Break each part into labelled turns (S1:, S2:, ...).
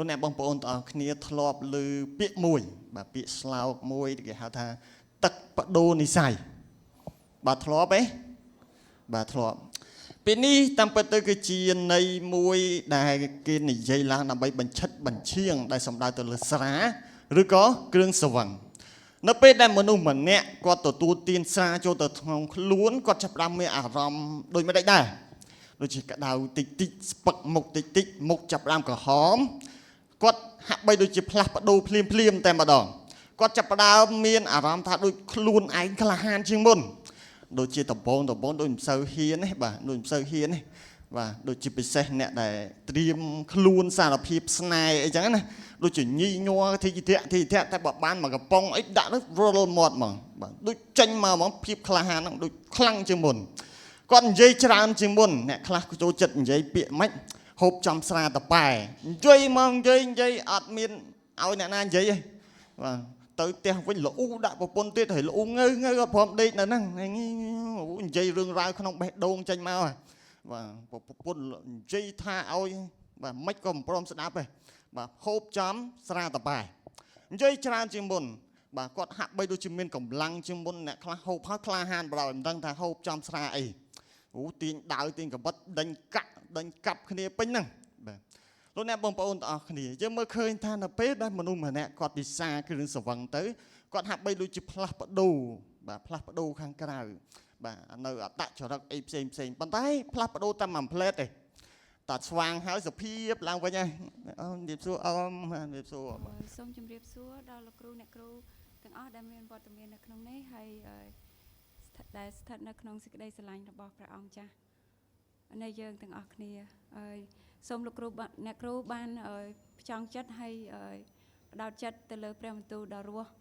S1: លោកអ្នកបងប្អូនទាំងអស់គ្នាធ្លាប់ឮពាក្យមួយបាទពាក្យស្លោកមួយគេហៅថាទឹកបដូរនិស័យបាទធ្លាប់ទេបាទធ្លាប់ពេលនេះតាមពិតទៅគឺជាន័យមួយដែលគេនិយាយឡើងដើម្បីបញ្ឆិតបញ្ឈៀងដែលសំដៅទៅលើស្រាឬក៏គ្រឿងស្រវឹងនៅពេលដែលមនុស្សម្នាក់គាត់ទទួលទានស្រាចូលទៅក្នុងខ្លួនគាត់ចាប់ផ្ដើមមានអារម្មណ៍ដូចមិនដែរដូចជាក្តៅតិចតិចស្ពឹកមុខតិចតិចមុខចាប់ផ្ដើមក្រហមគាត់ហាក់បីដូចជាផ្លាស់ប្ដូរភ្លាមតែម្ដងគាត់ចាប់ផ្ដើមមានអារម្មណ៍ថាដូចខ្លួនឯងក្លាហានជាងមុនដូចជាដំបងដូចមិនសូវហ៊ានទេបាទដូចមិនសូវហ៊ានទេបាទដូចជាពិសេសអ្នកដែលត្រៀមខ្លួនសារភាពស្នេហ៍អីចឹងណាដូចជាញីញ័រទីធាក់តែបើបានមកកំប៉ុងអីដាក់ទៅរលមាត់ហ្មងបាទដូចចេញមកហ្មងភាពក្លាហានហ្នឹងដូចខ្លាំងជាងមុនគាត់និយាយច្រើនជាងមុនអ្នកខ្លះចូលចិត្តនិយាយពាក្យម៉េចហូបចំស្រាតប៉ែនិយាយមកនិយាយអត់មានឲ្យអ្នកណានិយាយទេបាទទៅផ្ទះវិញល្អូដាក់ប្រពន្ធទៀតហើយល្អូងើអត់ព្រមដេកនៅហ្នឹងនិយាយរឿងរ៉ាវក្នុងបេះដូងចេញមកបាទប្រពន្ធនិយាយថាឲ្យបាទមិនក៏មិនព្រមស្ដាប់ទេបាទហូបចំស្រាតប៉ែនិយាយច្រើនជាងមុនបាទគាត់ហាក់បីដូចជាមានកម្លាំងជាងមុនអ្នកខ្លះហូបហើយក្លាហានបដ មិនដឹងថាហូបចំស្រាអីទាញដាវទាញកបិតដេញកាប់គ្នាពេញហ្នឹងបាទលោកអ្នកបងប្អូនទាំងអស់គ្នាយើងមើលឃើញថានៅពេលដែលមនុស្សម្នាក់គាត់ពិសាគ្រឿងស្រវឹងទៅគាត់ហាក់បីដូចជាផ្លាស់ប្ដូរបាទផ្លាស់ប្ដូរខាងក្រៅបាទនៅអត្តចរិតអីផ្សេងប៉ុន្តែផ្លាស់ប្ដូរតែមួយផ្លែតទេតាស្វាងហើយសុភាពឡើងវិញហើយអូនជម្រាបសួរអមជម្រាបសួរ
S2: សូមជម្រាបសួរដល់លោកគ្រូអ្នកគ្រូទាំងអស់ដែលមានវត្តមាននៅក្នុងនេះហើយដែលស្ថិតនៅក្នុងសេចក្តីស្រឡាញ់របស់ព្រះអង្គចាស់នៃយើងទាំងអស់គ្នាហើយសូមលោកគ្រូអ្នកគ្រូបានផ្ចង់ចិត្តហើយផ្ដោតចិត្តទៅលើព្រះបន្ទូលដ៏រស់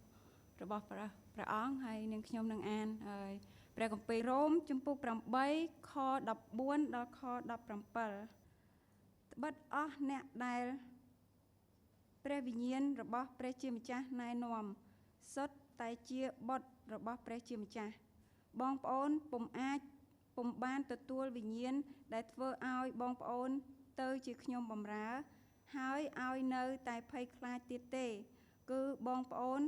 S2: របស់ព្រះអង្គហើយនឹងខ្ញុំនឹងអានហើយព្រះគម្ពីររ៉ូមជំពូក8ខ14ដល់ខ17ត្បិតអស់អ្នកដែលព្រះវិញ្ញាណរបស់ព្រះជាម្ចាស់ណែនាំសុទ្ធតែជាបុត្ររបស់ព្រះជាម្ចាស់បងប្អូនពុំបានទទួលវិញ្ញាណដែលធ្វើឲ្យបងប្អូនទៅជាខ្ញុំបម្រើហើយឲ្យនៅតែភ័យខ្លាចទៀតទេគឺបងប្អូន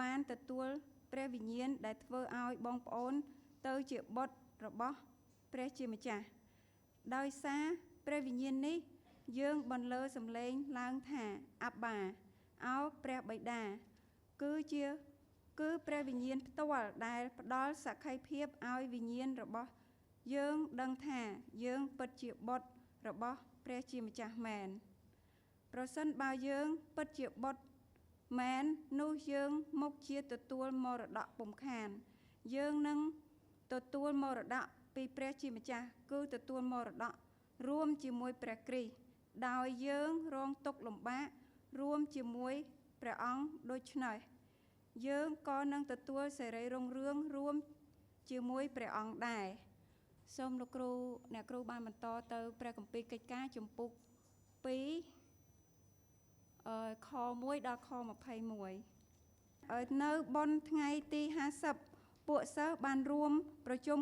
S2: បានទទួលព្រះវិញ្ញាណដែលធ្វើឲ្យបងប្អូនទៅជាបុត្ររបស់ព្រះជាម្ចាស់ដោយសារព្រះវិញ្ញាណនេះយើងបន្លឺសំឡេងឡើងថាអាប់បាអោព្រះបិតាគឺព្រះវិញ្ញាណផ្ទាល់ដែលផ្ដល់សក្ខីភាពឲ្យវិញ្ញាណរបស់យើងដឹងថាយើងពិតជាបុត្ររបស់ព្រះជាម្ចាស់មែនប្រសិនបើយើងពិតជាបុត្រមែននោះយើងមុខជាទទួលមរតកពុំខានយើងនឹងទទួលមរតកពីព្រះជាម្ចាស់គឺទទួលមរតករួមជាមួយព្រះគ្រីស្ទដោយយើងរងទុក្ខលំបាករួមជាមួយព្រះអង្គដូច្នេះយើងក៏នឹងទទួលសេរីរុងរឿងរួមជាមួយព្រះអង្គដែរសូមលោកគ្រូអ្នកគ្រូបានបន្តទៅព្រះគម្ពីរកិច្ចការជំពូក2ខ1ដល់ខ21នៅបុណ្យថ្ងៃទី50ពួកសិស្សបានរួមប្រជុំ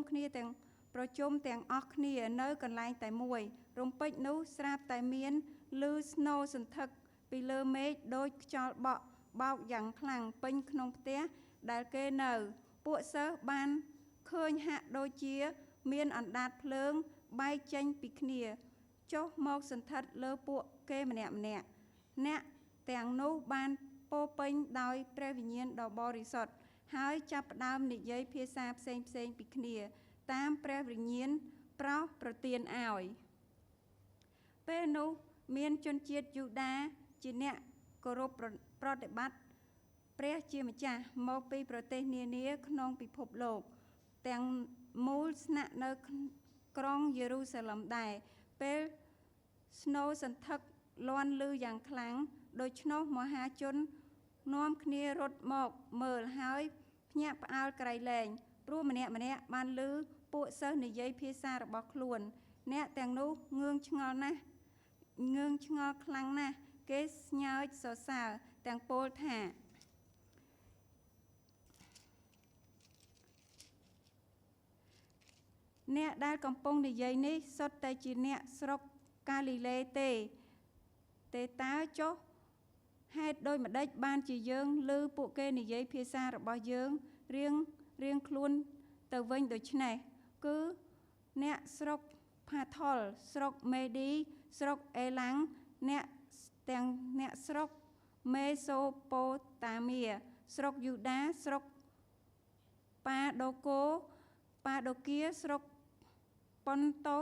S2: ទាំងអស់គ្នានៅកន្លែងតែមួយរំពេចនោះស្រាប់តែមានឮស្នូរសន្ធឹកពីលើមេឃដូចខ្យល់បោកយ៉ាងខ្លាំងពេញក្នុងផ្ទះដែលគេនៅពួកសិស្សបានឃើញហាក់ដូចជាមានអណ្ដាតភ្លើងបែកចេញពីគ្នាចុះមកសន្ធិដ្ឋលើពួកគេម្នាក់អ្នកទាំងនោះបានពោពេញដោយព្រះវិញ្ញាណដ៏បរិសុទ្ធហើយចាប់ផ្ដើមនិយាយភាសាផ្សេងពីគ្នាតាមព្រះវិញ្ញាណប្រោសប្រទានឲ្យពេលនោះមានជនជាតិយូដាជាអ្នកគោរពប្រតិបត្តិព្រះជាម្ចាស់មកពីប្រទេសនានាក្នុងពិភពលោកទាំងមូលស្នាក់នៅក្រុងយេរូសាឡិមដែរពេលស្នូរសន្ធឹកលាន់ឮយ៉ាងខ្លាំងដូច្នោះមហាជននាំគ្នារត់មកមើលហើយភ្ញាក់ផ្អើលក្រៃលែងព្រោះម្នាក់បានឮពួកសិស្សនិយាយភាសារបស់ខ្លួនអ្នកទាំងនោះងឿងឆ្ងល់ខ្លាំងណាស់គេស្ញើចសរសើរទាំងពោលថាអ្នកដែលកំពុងនិយាយនេះសុទ្ធតែជាអ្នកស្រុកកាលីលេទេ ទេតើចុះហេតុដូចម្ដេចបានជាយើងឮពួកគេនិយាយភាសារបស់យើងរៀងខ្លួនទៅវិញដូច្នេះគឺអ្នកស្រុកផាថុលស្រុកមេឌីស្រុកអេឡាំងអ្នកស្រុកមេសូប៉ូតាមៀស្រុកយូដាស្រុកប៉ាដូគៀស្រុកប៉ុនតូ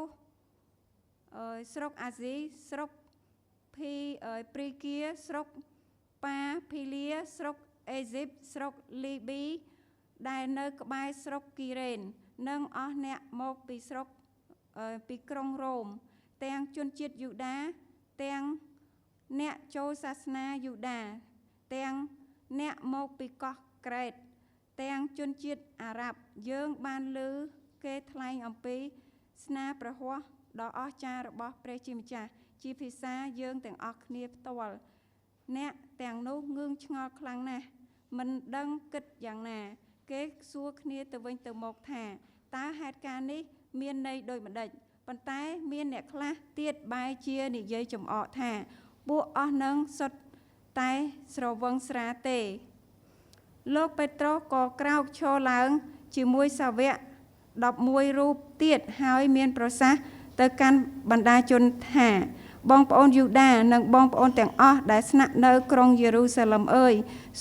S2: ស្រុកអាស៊ីស្រុកព្រីគៀស្រុកប៉ាភីលាស្រុកអេស៊ីបស្រុកលីប៊ីដែលនៅក្បែរស្រុកគីរ៉េននិងអស់អ្នកមកពីក្រុងរ៉ូមទាំងជនជាតិយូដាទាំងអ្នកចូលសាសនាយូដាទាំងអ្នកមកពីកោះក្រេតទាំងជនជាតិអារ៉ាប់យើងបានឮគេថ្លែងអំពីស្នាព្រះហស្ថដ៏អស្ចារ្យរបស់ព្រះជាម្ចាស់ជាភាសាយើងទាំងអស់គ្នាផ្ទាល់អ្នកទាំងនោះងឿងឆ្ងល់ខ្លាំងណាស់មិនដឹងគិតយ៉ាងណាគេសួរគ្នាទៅវិញទៅមកថាតើហេតុការណ៍នេះមានន័យដូចម្ដេចប៉ុន្តែមានអ្នកខ្លះទៀតបែរជានិយាយចំអកថាពួកអស់នឹងសុទ្ធតែស្រវឹងស្រាទេលោកពេត្រុសក៏ក្រោកឈរឡើងជាមួយសាវក11រូបទៀតហើយមានប្រសាសន៍ទៅកាន់បណ្ដាជនថាបងប្អូនយូដានិងបងប្អូនទាំងអស់ដែលស្នាក់នៅក្រុងយេរូសាឡឹមអើយ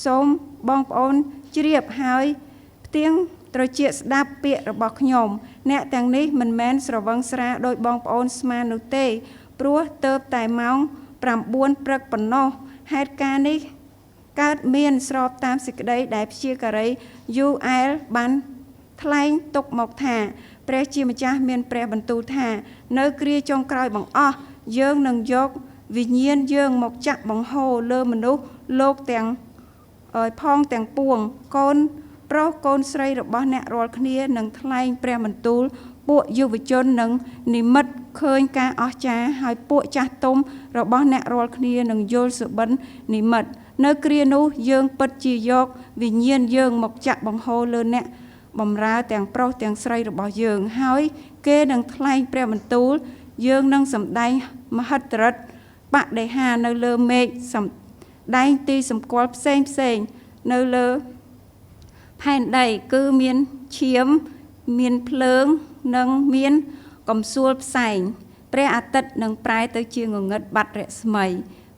S2: សូមបងប្អូនជ្រាបហើយផ្ទៀងត្រចៀកស្ដាប់ពាក្យរបស់ខ្ញុំអ្នកទាំងនេះមិនមែនស្រវឹងស្រាដោយបងប្អូនស្មាននោះទេព្រោះទៅតែម៉ោង9ព្រឹកប៉ុណ្ណោះហេតុការណ៍នេះកើតមានស្របតាមសេចក្តីដែលព្យាការីយូអែលបានថ្លែងទុកមកថាព្រះជាម្ចាស់មានព្រះបន្ទូលថានៅគ្រាចុងក្រោយបង្អស់យើងនឹងយកវិញ្ញាណយើងមកចាក់បង្ហូរលើមនុស្សលោកទាំងផងទាំងពួងកូនប្រុសកូនស្រីរបស់អ្នករាល់គ្នានឹងថ្លែងព្រះបន្ទូលពួកយុវជននឹងនិមិត្តឃើញការអស្ចារ្យហើយពួកចាស់ទុំរបស់អ្នករាល់គ្នានឹងយល់សុបិននិមិត្តនៅគ្រានោះយើងពិតជាយកវិញ្ញាណយើងមកចាក់បង្ហូរលើអ្នកបំរើទាំងប្រុសទាំងស្រីរបស់យើងហើយគេនឹងថ្លែងព្រះបន្ទូលយើងនឹងសម្ដែងមហិទ្ធិឫទ្ធិបដិហានៅលើមេឃសម្ដែងទីសម្គាល់ផ្សេងនៅលើផែនដីគឺមានឈាមមានភ្លើងនិងមានកំសួលផ្សែងព្រះអាទិត្យនឹងប្រែទៅជាងងឹតបាត់រស្មី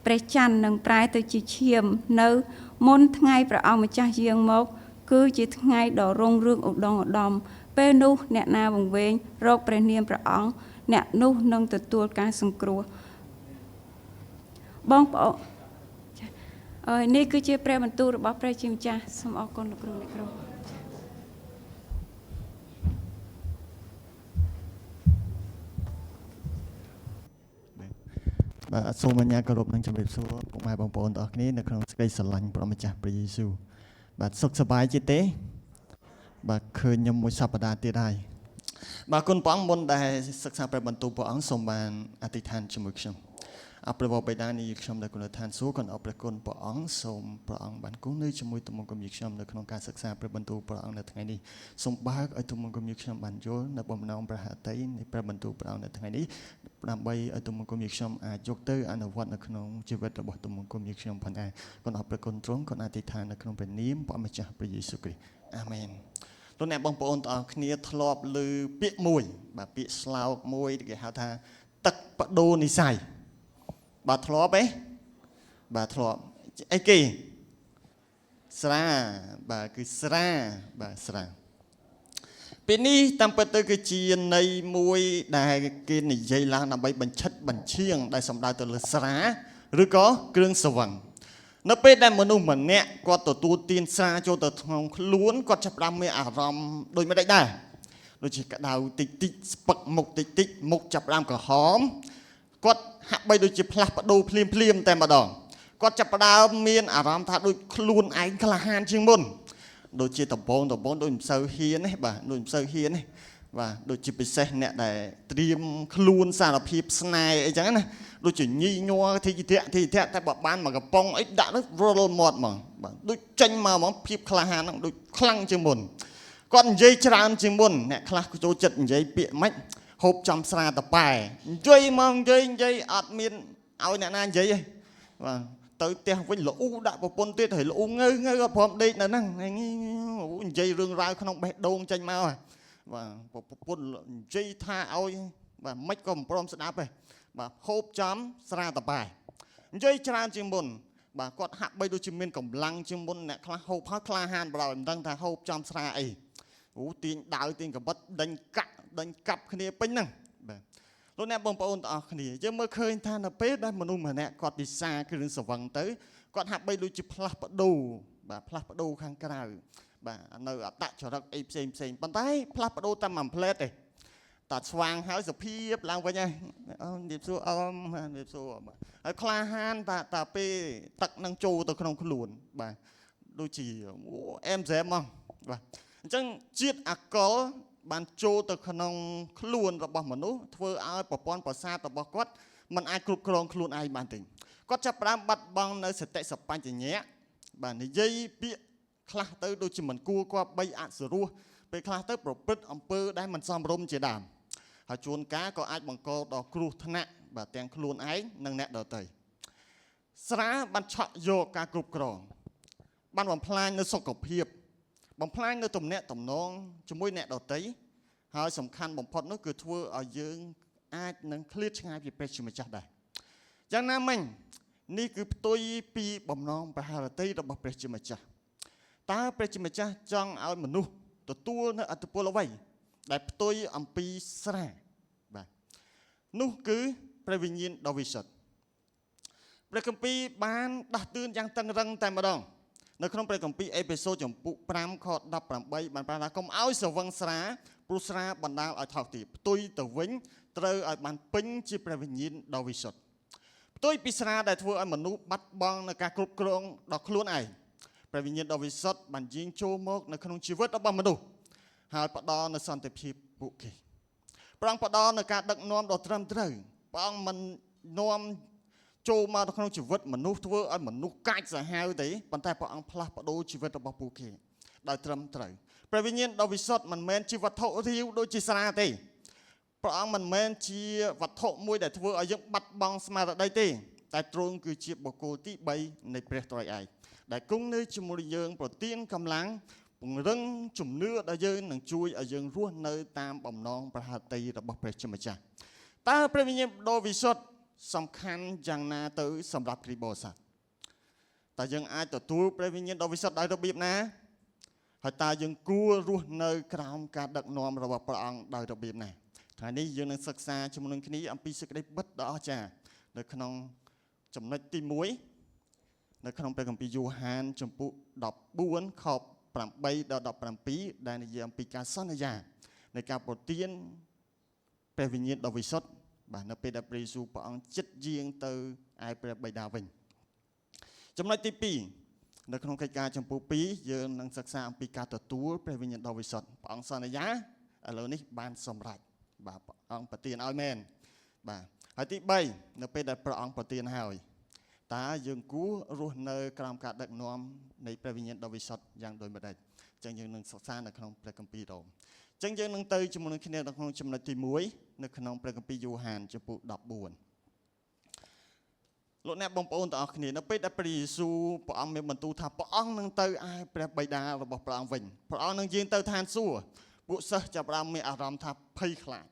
S2: ព្រះច័ន្ទនឹងប្រែទៅជាឈាមនៅមុនថ្ងៃព្រះអង្គម្ចាស់យាងមកគឺជាថ្ងៃដ៏រុងរឿងឧត្តមឧត្តមពេលនោះអ្នកណាវង្វេងរកព្រះនាមព្រះអង្គអ្នកនោះនឹងទទួលការសង្គ្រោះបងប្អូននេះគឺជាព្រះបន្ទូលរបស់ព្រះជាម្ចាស់សូមអរគុណលោកគ្រូអ្នកគ្រូ
S1: បាទសូមអញ្ញាតគោរពនឹងជម្រាបសួរពុកម៉ែបងប្អូនទាំងអស់គ្នានៅក្នុងសេចក្តីស្រឡាញ់ព្រះម្ចាស់ព្រះយេស៊ូវបាទសុខសប្បាយទេបាទឃើញខ្ញុំមួយសប្តាហ៍ទៀតហើយបាទគុណព្រះអង្គមុនដែលសិក្សាព្រះបន្ទូលព្រះអង្គសូមបានអធិដ្ឋានជាមួយខ្ញុំអព្រះបិតានៃខ្ញុំដែលគុណឋានសួគ៌ក៏អរគុណព្រះអង្គសូមព្រះអង្គបានគង់នៅជាមួយទំនុកគំនិតខ្ញុំនៅក្នុងការសិក្សាព្រះបន្ទូលព្រះអង្គនៅថ្ងៃនេះសូមបើកឲ្យទំនុកគំនិតខ្ញុំបានយល់នៅបំណងព្រះហឫទ័យនៃព្រះបន្ទូលព្រះអង្គនៅថ្ងៃនេះដើម្បីឲ្យទំនុកគំនិតខ្ញុំអាចយកទៅអនុវត្តនៅក្នុងជីវិតរបស់ទំនុកគំនិតខ្ញុំផងដែរគុណអរគុណទ្រង់គុណអធិដ្ឋាននៅក្នុងព្រះនាមព្រះម្ចាស់ព្រះយេស៊ូវគ្រីស្ទអាមែនលោកអ្នកបងប្អូនទាំងអស់គ្នាធ្លាប់ឮពាក្យមួយបាទពាក្យស្លោកមួយគេហៅថាទឹកបដូរនិស្ស័យបាទធ្លាប់ទេបាទធ្លាប់អីគេស្រាបាទគឺស្រាបាទស្រាពេលនេះតាមពិតទៅគឺជាន័យមួយដែលគេនិយាយឡើងដើម្បីបញ្ឆិតបញ្ឈៀងដែលសំដៅទៅលើស្រាឬក៏គ្រឿងស្រវឹងនៅពេលដែលមនុស្សម្នាក់គាត់ទទួលទានស្រាចូលទៅក្នុងខ្លួនគាត់ចាប់ផ្ដើមមានអារម្មណ៍ដូចមិនដែរដូចជាក្តៅតិចតិចស្ពឹកមុខតិចតិចមុខចាប់ផ្ដើមក្រហមគាត់ហាក់បីដូចជាផ្លាស់ប្ដូរភ្លាមតែម្ដងគាត់ចាប់ផ្ដើមមានអារម្មណ៍ថាដូចខ្លួនឯងក្លាហានជាងមុនដូចជាដំបងដូចមិនសូវហ៊ានទេបាទដូចមិនសូវហ៊ានទេបាទដូចជាពិសេសអ្នកដែលត្រៀមខ្លួនសារភាពស្នេហ៍អីចឹងណាដូចជាញីញ័រទីធាក់តែបើបានមកកំប៉ុងអីដាក់នោះរលមាត់ហ្មងបាទដូចចេញមកហ្មងភាពក្លាហានហ្នឹងដូចខ្លាំងជាងមុនគាត់និយាយច្រើនជាងមុនអ្នកខ្លះចូលចិត្តនិយាយពាក្យម៉េចហូបចំស្រាតប៉ែនិយាយមកនិយាយអត់មានឲ្យអ្នកណានិយាយទេ បាទទៅផ្ទះវិញល្អដាក់ប្រពន្ធទៀតហើយល្អងើងើអត់ព្រមដេកនៅហ្នឹងនិយាយរឿងរ៉ាវក្នុងបេះដូងចេញមកបាទប្រពន្ធនិយាយថាឲ្យបាទមិនក៏មិនព្រមស្ដាប់ទេបាទហូបចំស្រាតបែនិយាយច្រើនជាងមុនបាទគាត់ហាក់បីដូចជាមានកម្លាំងជាងមុនអ្នកខ្លះហូបហើយក្លាហានបដ មិនដឹងថាហូបចំស្រាអីទាញដាវទាញកបិតដេញកាប់គ្នាពេញហ្នឹងបាទលោកអ្នកបងប្អូនទាំងអស់គ្នាយើងមើលឃើញថានៅពេលដែលមនុស្សម្នាក់គាត់ពិសាគ្រឿងស្រវឹងទៅគាត់ហាក់បីដូចជាផ្លាស់ប្ដូរបាទផ្លាស់ប្ដូរខាងក្រៅបាទនៅអត្តចរិតអីផ្សេងប៉ុន្តែផ្លាស់ប្ដូរតែមួយផ្លែតទេតាស្វាងហើយសុភាពឡើងវិញហើយអូនិយាយសួរអមនិយាយសួរហើយក្លាហានតាពេលទឹកនឹងចូលទៅក្នុងខ្លួនបាទដូចជាអែមស្រែមមកបាទអញ្ចឹងជាតិអាល់កុលបានចូលទៅក្នុងខ្លួនរបស់មនុស្សធ្វើឲ្យប្រព័ន្ធប្រសាទរបស់គាត់มันអាចគ្រប់គ្រងខ្លួនឯងបានទេគាត់ចាប់ផ្ដើមបាត់បង់នៅសតិសម្បជញ្ញៈបាទនិយាយពាក្យខ្លះទៅដូចជាមិនគួរគប្បីអសុរោះពេលខ្លះទៅប្រព្រឹត្តអំពើដែលមិនសមរម្យជាដើមហើយជួនកាលក៏អាចបង្កដល់គ្រោះថ្នាក់បាទទាំងខ្លួនឯងនិងអ្នកដទៃស្រាបានឆក់យកការគ្រប់គ្រងបានបំផ្លាញនៅសុខភាពបំផ្លាញនៅទំនាក់ទំនងជាមួយអ្នកដទៃហើយសំខាន់បំផុតនោះគឺធ្វើឲ្យយើងអាចនឹងឃ្លាតឆ្ងាយពីព្រះជាម្ចាស់ដែរយ៉ាងណាមិញនេះគឺផ្ទុយពីបំណងប្រហារតីរបស់ព្រះជាម្ចាស់តើព្រះជាម្ចាស់ចង់ឲ្យមនុស្សទទួលនៅអត្ថប្រយោជន៍អ្វីដែលផ្ទុយអំពីស្រាបាទនោះគឺព្រះវិញ្ញាណដ៏វិសុទ្ធព្រះគម្ពីរបានដាស់តឿនយ៉ាងតឹងរឹងតែម្ដងនៅក្នុងព្រះគម្ពីរអេផេសូចំពុក5ខ18បានប្រាប់ថាកុំឲ្យស្រវឹងស្រាព្រោះស្រាបណ្ដាលឲ្យថោកទាបផ្ទុយទៅវិញត្រូវឲ្យបានពេញជាព្រះវិញ្ញាណដ៏វិសុទ្ធផ្ទុយពីស្រាដែលធ្វើឲ្យមនុស្សបាត់បង់នៅការគ្រប់គ្រងដល់ខ្លួនឯងព្រះវិញ្ញាណដ៏វិសុទ្ធបានយាងចូលមកនៅក្នុងជីវិតរបស់មនុស្សហើយផ្ដល់នូវសន្តិភាពពួកគេព្រះអង្គផ្ដល់នូវការដឹកនាំដ៏ត្រឹមត្រូវព្រះអង្គមិននាំចូលមកនៅក្នុងជីវិតមនុស្សធ្វើឲ្យមនុស្សកាចសាហាវទេប៉ុន្តែព្រះអង្គផ្លាស់ប្ដូរជីវិតរបស់ពួកគេដោយត្រឹមត្រូវព្រះវិញ្ញាណដ៏វិសុទ្ធមិនមែនជាវត្ថុរាវដូចជាស្រាទេព្រះអង្គមិនមែនជាវត្ថុមួយដែលធ្វើឲ្យយើងបាត់បង់ស្មារតីទេតែទ្រង់គឺជាបុគ្គលទី3នៃព្រះត្រៃឯកដែលគង់នៅជាមួយយើងប្រទានកម្លាំងពង្រឹងជំនឿដល់យើងនឹងជួយឲ្យយើងរស់នៅតាមបំណងប្រហារតីរបស់ព្រះជាម្ចាស់តើព្រះវិញ្ញាណដ៏វិសុទ្ធសំខាន់យ៉ាងណាទៅសម្រាប់គ្រីស្ទបរិស័ទតើយើងអាចទទួលព្រះវិញ្ញាណដ៏វិសុទ្ធដោយរបៀបណាហើយតើយើងគួររស់នៅក្រោមការដឹកនាំរបស់ព្រះអង្គដោយរបៀបណាថ្ងៃនេះយើងនឹងសិក្សាជាមួយនឹងគ្នាអំពីសេចក្តីពិតដ៏អស្ចារ្យនៅក្នុងចំណុចទី1នៅក្នុងព្រះគម្ពីរយ៉ូហានចំពុក14ខ8ដល់17ដែលនិយាយអំពីការសន្យានៃការប្រទានព្រះវិញ្ញាណដ៏វិសុទ្ធបាទនៅពេលដែលព្រះយេស៊ូវព្រះអង្គចិត្តយាងទៅឯព្រះបិតាវិញចំណុចទី2នៅក្នុងកិច្ចការចំពោះ2យើងនឹងសិក្សាអំពីការទទួលព្រះវិញ្ញាណដ៏វិសុទ្ធព្រះអង្គសន្យាឥឡូវនេះបានសម្រេចបាទព្រះអង្គប្រទានឲ្យមែនបាទហើយទី3នៅពេលដែលព្រះអង្គប្រទានហើយតើយើងគួររស់នៅក្រោមការដឹកនាំនៃព្រះវិញ្ញាណដ៏វិសុទ្ធយ៉ាងដូចម្ដេចអញ្ចឹងយើងនឹងសិក្សានៅក្នុងព្រះគម្ពីររ៉ូមអញ្ចឹងយើងនឹងទៅជាមួយនឹងគ្នានៅក្នុងចំណុចទី1នៅក្នុងព្រះគម្ពីរយ៉ូហានចំពុក14លោកអ្នកបងប្អូនទាំងអស់គ្នានៅពេលដែលព្រះយេស៊ូវព្រះអង្គមានបន្ទូលថាព្រះអង្គនឹងទៅឯព្រះបិតារបស់ព្រះអង្គវិញព្រះអង្គនឹងយាងទៅឋានសួគ៌ពួកសិស្សចាប់ផ្ដើមមានអារម្មណ៍ថាភ័យខ្លាច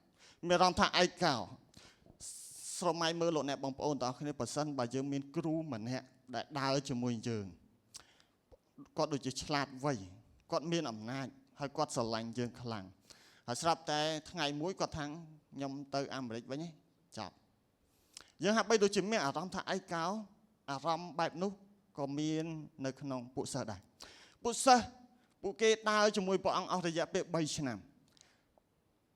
S1: មានអារម្មណ៍ថាឯកោស្រមៃមើលលោកអ្នកបងប្អូនទាំងអស់គ្នាប្រសិនបើយើងមានគ្រូម្នាក់ដែលដើរជាមួយយើងគាត់ដូចជាឆ្លាតវៃគាត់មានអំណាចហើយគាត់ស្រឡាញ់យើងខ្លាំងហើយស្រាប់តែថ្ងៃមួយគាត់ថាខ្ញុំទៅអាមេរិកវិញចាប់យើងហាក់បីដូចជាមានអារម្មណ៍ថាឯកោអារម្មណ៍បែបនោះក៏មាននៅក្នុងពួកសិស្សដែរពួកសិស្សពួកគេដើរជាមួយព្រះអង្គអស់រយៈពេល3ឆ្នាំ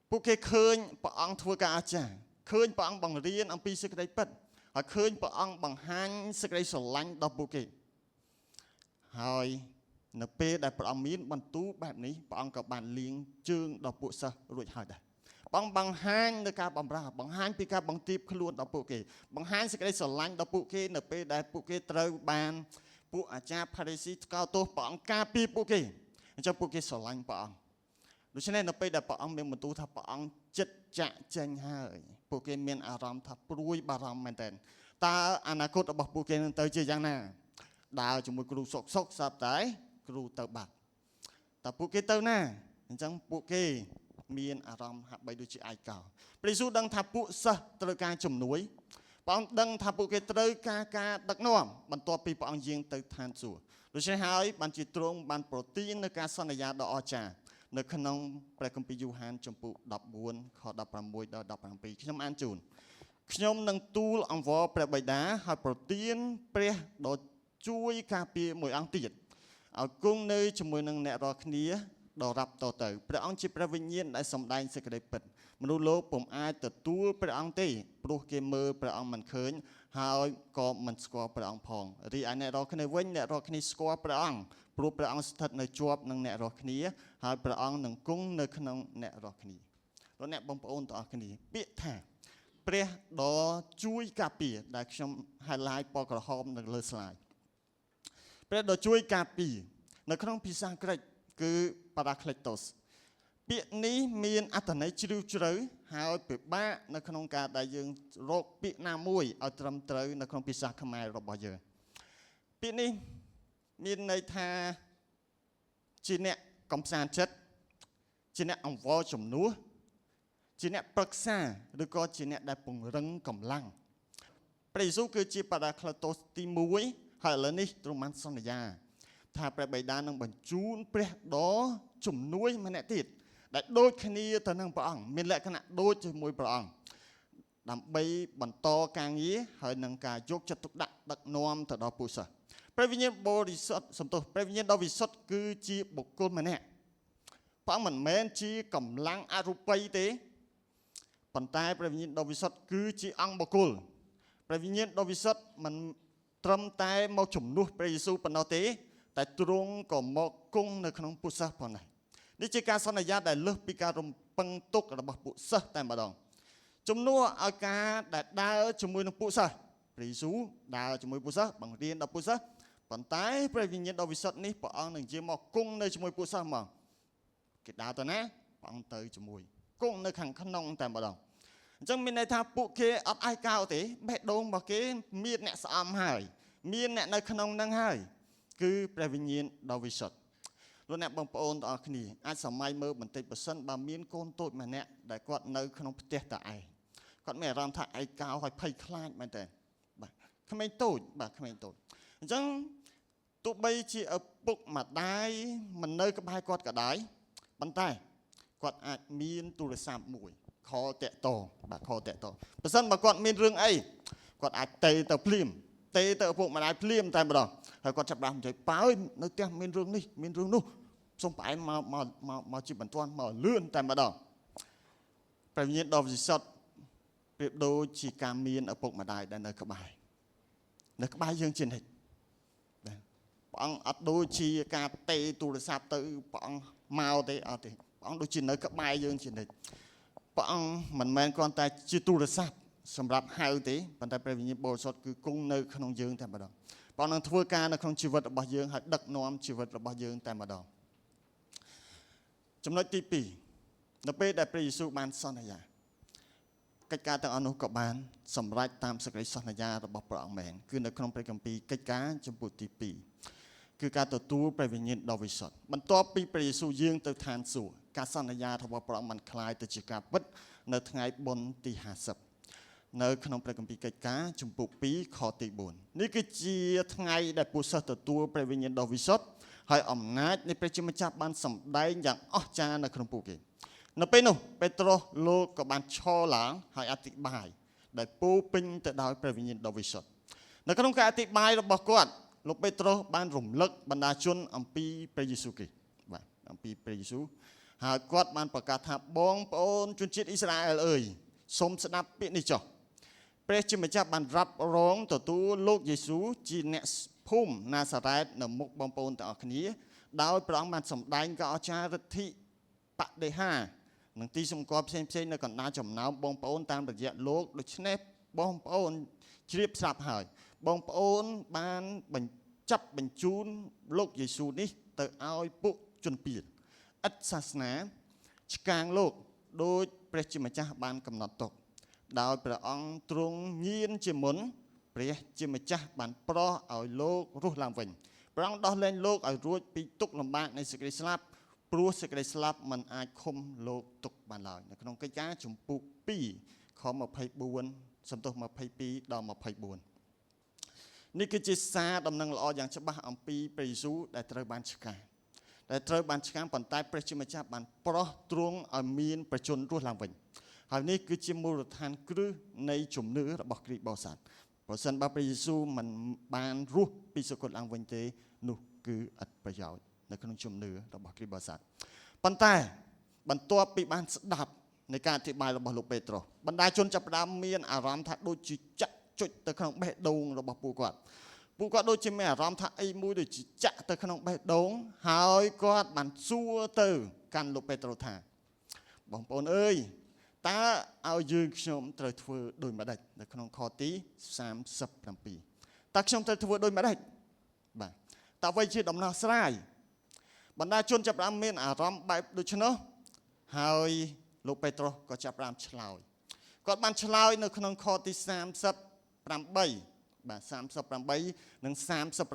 S1: ពួកគេឃើញព្រះអង្គធ្វើការអស្ចារ្យឃើញព្រះអង្គបង្រៀនអំពីសេចក្តីពិតហើយឃើញព្រះអង្គបង្ហាញសេចក្តីស្រឡាញ់ដល់ពួកគេហើយនៅពេលដែលព្រះអង្គមានបន្ទូលបែបនេះព្រះអង្គក៏បានលាងជើងដល់ពួកសិស្សរួចហើយដែរព្រះអង្គបង្ហាញនៅការបម្រើបង្ហាញពីការបង្ទៀបខ្លួនដល់ពួកគេបង្ហាញសេចក្តីស្រឡាញ់ដល់ពួកគេនៅពេលដែលពួកគេត្រូវបានពួកអាចារ្យផារីស៊ីថ្កោលទោសព្រះអង្គការពារពួកគេអញ្ចឹងពួកគេស្រឡាញ់ព្រះអង្គដូច្នេះនៅពេលដែលព្រះអង្គមានបន្ទូលថាព្រះអង្គចិត្តចាក់ចេញហើយពួកគេមានអារម្មណ៍ថាព្រួយបារម្ភមែនទែន តើអនាគតរបស់ពួកគេនឹងទៅជាយ៉ាងណាដើរជាមួយគ្រូសុកស្រាប់តែគ្រូទៅបាត់តើពួកគេទៅណាអញ្ចឹងពួកគេមានអារម្មណ៍ហាក់បីដូចជាឯកោព្រះយេស៊ូវដឹងថាពួកសិស្សត្រូវការជំនួយព្រះអង្គដឹងថាពួកគេត្រូវការដឹកនាំបន្ទាប់ពីព្រះអង្គយាងទៅឋានសួគ៌ដូច្នេះហើយបានជាទ្រង់បានប្រទាននូវការសន្យាដ៏អស្ចារ្យនៅក្នុងព្រះគម្ពីរយូហានចំពុក14ខ16ដល់17ខ្ញុំអានជូនខ្ញុំនឹងទូលអង្វរព្រះបិតាហើយប្រទានព្រះដ៏ជួយការពារមួយអង្គទៀតឲ្យគង់នៅជាមួយនឹងអ្នករាល់គ្នាដរាប់តទៅព្រះអង្គជាព្រះវិញ្ញាណដែលសម្ដែងសេចក្តីពិតមនុស្សលោកពុំអាចទទួលព្រះអង្គទេព្រោះគេមើលព្រះអង្គមិនឃើញហើយក៏មិនស្គាល់ព្រះអង្គផងរីឯអ្នករាល់គ្នាវិញអ្នករាល់គ្នាស្គាល់ព្រះអង្គព្រោះព្រះអង្គស្ថិតនៅជាប់នឹងអ្នករាល់គ្នាហើយព្រះអង្គនឹងគង់នៅក្នុងអ្នករាល់គ្នាលោកអ្នកបងប្អូនទាំងអស់គ្នាពាក្យថាព្រះដ៏ជួយការពារដែលខ្ញុំ highlight ពណ៌ក្រហមនៅលើ slide ព្រះដ៏ជួយការពារនៅក្នុងភាសាក្រិកគឺ Parakletos ពាក្យនេះមានអត្ថន័យជ្រាលជ្រៅហើយពិបាកនៅក្នុងការដែលយើងរកពាក្យណាមួយឲ្យត្រឹមត្រូវនៅក្នុងភាសាខ្មែររបស់យើងពាក្យនេះមានន័យថាជាអ្នកកំសាន្តចិត្តជាអ្នកអង្វរជំនួសជាអ្នកប្រឹក្សាឬក៏ជាអ្នកដែលពង្រឹងកម្លាំងព្រះយេស៊ូវគឺជា Parakletos ទី1ហើយឥឡូវនេះទ្រង់បានសន្យាថាព្រះបិតានឹងបញ្ជូនព្រះដ៏ជំនួយម្នាក់ទៀតដែលដូចគ្នាទៅនឹងព្រះអង្គមានលក្ខណៈដូចជាមួយព្រះអង្គដើម្បីបន្តការងារហើយនឹងការយកចិត្តទុកដាក់ដឹកនាំទៅដល់ពួកសិស្សព្រះវិញ្ញាណបរិសុទ្ធសំទោសព្រះវិញ្ញាណដ៏វិសុទ្ធគឺជាបុគ្គលម្នាក់ព្រះអង្គមិនមែនជាកម្លាំងអរូបីទេប៉ុន្តែព្រះវិញ្ញាណដ៏វិសុទ្ធគឺជាអង្គបុគ្គលព្រះវិញ្ញាណដ៏វិសុទ្ធមិនត្រឹមតែមកជំនួសព្រះយេស៊ូវប៉ុណ្ណោះទេតែទ្រង់ក៏មកគង់នៅក្នុងពួកសិស្សផងដែរនេះជាការសន្យាដែលលើសពីការរំពឹងទុករបស់ពួកសិស្សតែម្ដងជំនួសឲ្យការដែលដើរជាមួយនឹងពួកសិស្សព្រះយេស៊ូវដើរជាមួយពួកសិស្សបង្រៀនដល់ពួកសិស្សប៉ុន្តែព្រះវិញ្ញាណដ៏វិសុទ្ធនេះព្រះអង្គនឹងយាងមកគង់នៅជាមួយពួកសិស្សមកគេដើរទៅណាព្រះអង្គទៅជាមួយគង់នៅខាងក្នុងតែម្ដងអញ្ចឹងមានន័យថាពួកគេអត់ឯកោទេបេះដូងរបស់គេមានអ្នកស្អំហើយមានអ្នកនៅក្នុងនឹងហើយគឺព្រះវិញ្ញាណដ៏វិសុទ្ធលោកអ្នកបងប្អូនទាំងអស់គ្នាអាចសម័យមើលបន្តិចបើសិនបើមានកូនតូចម្នាក់ដែលគាត់នៅក្នុងផ្ទះតែឯងគាត់មានអារម្មណ៍ថាឯកោហើយភ័យខ្លាចមែនតើបាទក្មេងតូចបាទក្មេងតូចអញ្ចឹងទោះបីជាឪពុកម្ដាយមិននៅក្បែរគាត់ក៏ដោយប៉ុន្តែគាត់អាចមានទូរស័ព្ទមួយខលតាក់តងបាទខលតាក់តងបើសិនបើគាត់មានរឿងអីគាត់អាចទៅភ្លាមទេទៅឪពុកម្ដាយភ្លាមតែម្ដងហើយគាត់ចាប់បាននិយាយប៉ាអើយនៅផ្ទះមានរឿងនេះមានរឿងនោះសូមផ្អែមមកជាបន្ទាន់មកលឿនតែម្ដងព្រះវិញ្ញាណដ៏វិសុទ្ធប្រៀបដូចជាការមានឪពុកម្ដាយដែលនៅក្បែរយើងជានិច្ចព្រះអង្គអត់ដូចជាការទេទូរស័ព្ទទៅព្រះអង្គមកទេអត់ទេព្រះអង្គដូចជានៅក្បែរយើងជានិច្ចព្រះអង្គមិនមែនគ្រាន់តែជាទូរស័ព្ទសម្រាប់ហៅទេប៉ុន្តែព្រះវិញ្ញាណបរិសុទ្ធគឺគង់នៅក្នុងយើងតែម្ដងព្រះអង្គនឹងធ្វើការនៅក្នុងជីវិតរបស់យើងហើយដឹកនាំជីវិតរបស់យើងតែម្ដងចំណុចទី2នៅពេលដែលព្រះយេស៊ូវបានសន្យាកិច្ចការទាំងអស់នោះក៏បានសម្រេចតាមសេចក្តីសន្យារបស់ព្រះអង្គមែនគឺនៅក្នុងព្រះគម្ពីរកិច្ចការចំពុកទី2គឺការទទួលព្រះវិញ្ញាណដ៏វិសុទ្ធបន្ទាប់ពីព្រះយេស៊ូវយាងទៅឋានសួគ៌ការសន្យារបស់ព្រះអង្គបានคล้ายទៅជាការពិតនៅថ្ងៃបុណ្យទី50នៅក្នុងព្រះគម្ពីរកិច្ចការចំពុក2ខទី4នេះគឺជាថ្ងៃដែលពួកសិស្សទទួលព្រះវិញ្ញាណដ៏វិសុទ្ធហើយអំណាចនៃព្រះជាម្ចាស់បានសម្ដែងយ៉ាងអស្ចារ្យនៅក្នុងពួកគេនៅពេលនោះពេត្រុសលោកក៏បានឈរឡើងហើយអធិប្បាយដែលពោពេញទៅដោយព្រះវិញ្ញាណដ៏វិសុទ្ធនៅក្នុងការអធិប្បាយរបស់គាត់លោកពេត្រុសបានរំលឹកបណ្ដាជនអំពីព្រះយេស៊ូវគ្រីស្ទបាទអំពីព្រះយេស៊ូវហើយគាត់បានប្រកាសថាបងប្អូនជនជាតិអ៊ីស្រាអែលអើយសូមស្ដាប់ពាក្យនេះចុះព្រះជាម្ចាស់បានរ៉ាប់រងទទួលលោកយេស៊ូវជាអ្នកភូមិណាសារ៉េតនៅមុខបងប្អូនទាំងអស់គ្នាដោយព្រះអង្គបានសម្ដែងការអស្ចារ្យឫទ្ធិបដិហានិងទីសម្គាល់ផ្សេងៗនៅកណ្ដាលចំណោមបងប្អូនតាមរយៈលោកដូច្នេះបងប្អូនជ្រាបស្រាប់ហើយបងប្អូនបានបញ្ជូនលោកយេស៊ូវនេះទៅឲ្យពួកជនពាលឥតសាសនាឆ្កាងលោកដោយព្រះជាម្ចាស់បានកំណត់ទុកដោយព្រះអង្គទ្រង់ញៀនជាមុន ព្រះជាម្ចាស់បានប្រោសឲ្យលោករស់ឡើងវិញព្រះអង្គដោះលែងលោកឲ្យរួចពីទុក្ខលំបាកនៃសេចក្តីស្លាប់ព្រោះសេចក្តីស្លាប់មិនអាចឃុំលោកទុកបានឡើយនៅក្នុងកិច្ចការជំពូក2ខ24សំទោស22ដល់24នេះគឺជាសារដំណឹងល្អយ៉ាងច្បាស់អំពីព្រះយេស៊ូវដែលត្រូវបានឆ្កាងប៉ុន្តែព្រះជាម្ចាស់បានប្រោសទ្រង់ឲ្យមានប្រជញ្ញរស់ឡើងវិញហើយនេះគឺជាមូលដ្ឋានគ្រឹះនៃជំនឿរបស់គ្រីស្ទបរិស័ទប្រសិនបើព្រះយេស៊ូវមិនបានរស់ពីសុគតឡើងវិញទេនោះគឺឥតប្រយោជន៍នៅក្នុងជំនឿរបស់គ្រីស្ទបរិស័ទប៉ុន្តែបន្ទាប់ពីបានស្ដាប់នៃការអធិប្បាយរបស់លោកពេត្រុសបណ្ដាជនចាប់ផ្ដើមមានអារម្មណ៍ថាដូចជាចាក់ចុចទៅក្នុងបេះដូងរបស់ពួកគាត់ដូចជាមានអារម្មណ៍ថាអីមួយដូចជាចាក់ទៅក្នុងបេះដូងហើយគាត់បានសួរទៅកាន់លោកពេត្រុសថាបងប្អូនអើយតើឲ្យយើងខ្ញុំត្រូវធ្វើដូចម្ដេចនៅក្នុងខទី37តើខ្ញុំត្រូវធ្វើដូចម្ដេចបាទតើអ្វីជាដំណោះស្រាយបណ្ដាជនចាប់ផ្ដើមមានអារម្មណ៍បែបដូច្នោះហើយលោកពេត្រុសក៏ចាប់ផ្ដើមឆ្លើយគាត់បានឆ្លើយនៅក្នុងខទី38បាទ38និង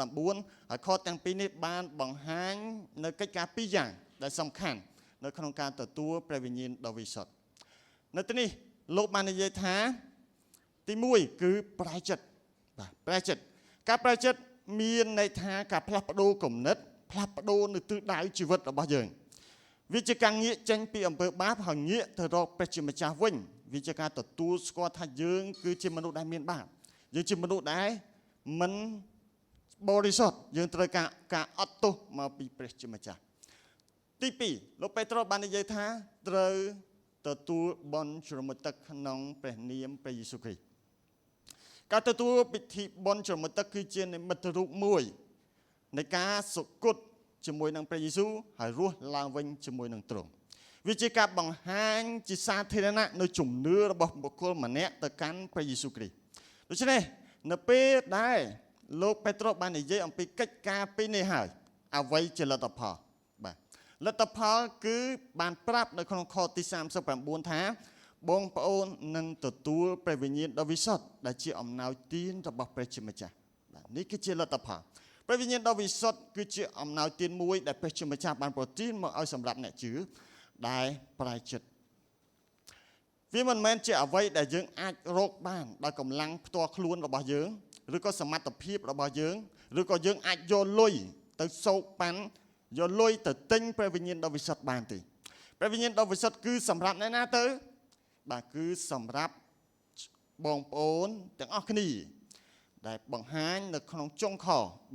S1: 39ហើយខទាំងពីរនេះបានបង្ហាញនៅកិច្ចការពីរយ៉ាងដែលសំខាន់នៅក្នុងការទទួលព្រះវិញ្ញាណដ៏វិសុទ្ធនៅទីនេះលោកបាននិយាយថាទី1គឺប្រែចិត្តបាទប្រែចិត្តការប្រែចិត្តមានន័យថាការផ្លាស់ប្ដូរគំនិតផ្លាស់ប្ដូរនៅទិសដៅជីវិតរបស់យើងវាជាការងាកចេញពីអំពើបាបហើយងាកទៅរកព្រះជាម្ចាស់វិញវាជាការទទួលស្គាល់ថាយើងគឺជាមនុស្សដែលមានបាបយើងជាមនុស្សដែលមិនបរិសុទ្ធយើងត្រូវការអត់ទោសមកពីព្រះជាម្ចាស់ទី2លោកពេត្រុសបាននិយាយថាត្រូវទទួលបន់ជ្រមុជទឹកក្នុងព្រះនាមព្រះយេស៊ូវគ្រីស្ទការទទួលពិធីបន់ជ្រមុជទឹកគឺជានិមិត្តរូបមួយនៃការសុគតជាមួយនឹងព្រះយេស៊ូវហើយរស់ឡើងវិញជាមួយនឹងទ្រង់វាជាការបង្ហាញជាសាធារណៈនៅជំនឿរបស់បុគ្គលម្នាក់ទៅកាន់ព្រះយេស៊ូវគ្រីស្ទដូច្នេះនៅពេលដែលលោកពេត្រុសបាននិយាយអំពីកិច្ចការពីរនេះហើយអ្វីជាលទ្ធផលបាទលទ្ធផលគឺបានប្រាប់នៅក្នុងខទី39ថាបងប្អូននឹងទទួលព្រះវិញ្ញាណដ៏វិសុទ្ធដែលជាអំណោយទានរបស់ព្រះជាម្ចាស់បាទនេះគឺជាលទ្ធផលព្រះវិញ្ញាណដ៏វិសុទ្ធគឺជាអំណោយទានមួយដែលព្រះជាម្ចាស់បានប្រទានមកឲ្យសម្រាប់អ្នកជឿដែលប្រែចិត្តវាមិនមែនជាអ្វីដែលយើងអាចរកបានដោយកម្លាំងផ្ទាល់ខ្លួនរបស់យើងឬក៏សមត្ថភាពរបស់យើងឬក៏យើងអាចយកលុយទៅសោកប៉ាន់យកលុយទៅទិញព្រះវិញ្ញាណដ៏វិសុទ្ធបានទេព្រះវិញ្ញាណដ៏វិសុទ្ធគឺសម្រាប់អ្នកណាទៅបាទគឺសម្រាប់បងប្អូនទាំងអស់គ្នាដែលបង្ហាញនៅក្នុងចុងខ